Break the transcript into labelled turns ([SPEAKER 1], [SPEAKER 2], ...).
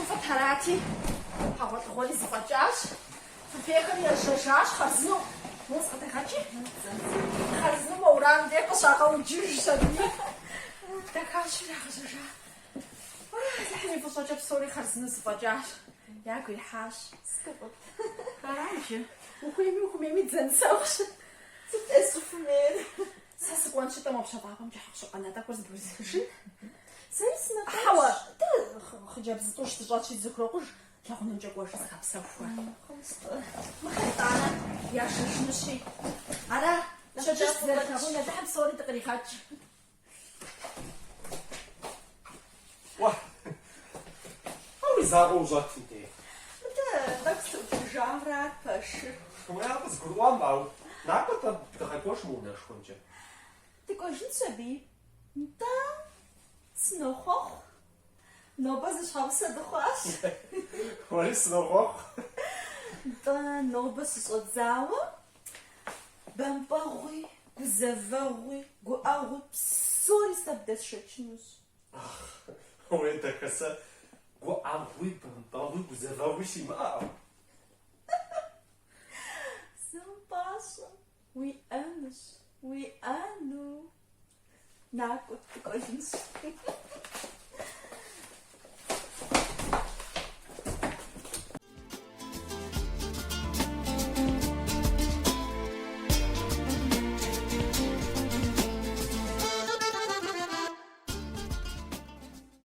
[SPEAKER 1] Tarati, how what is for Josh? To pick on your Josh has no. What's the country? Has no more around there, because I hold Jewish. The country has a не for such a story has no for Josh. Yeah, good hash. Aren't you? Who made me themselves? It's for me. Says one shit, I'm up to and that was British. Хава хожаб за то, что жачить закроешь, я он уже гож скапсал. Махтана, я шишнуши. Ара, что же это? Он это абсолютно так не хочет.
[SPEAKER 2] Ва. А вы загружаете ты?
[SPEAKER 1] Да, так что жанра пошел.
[SPEAKER 2] Я бы сгруамал. Например, ты хочешь мудно шконче.
[SPEAKER 1] Ты кажешь себе? Да. Snochoch. No, but it's how said the class.
[SPEAKER 2] What is snochoch?
[SPEAKER 1] The nobus is odzawa. Bambarui, guzavarui, guaru, psori stab des shechnus.
[SPEAKER 2] Oui, t'as que ça. Guaru, bambarui, guzavarui, shima.
[SPEAKER 1] Zampasa. We anus. We anu. Na, goed,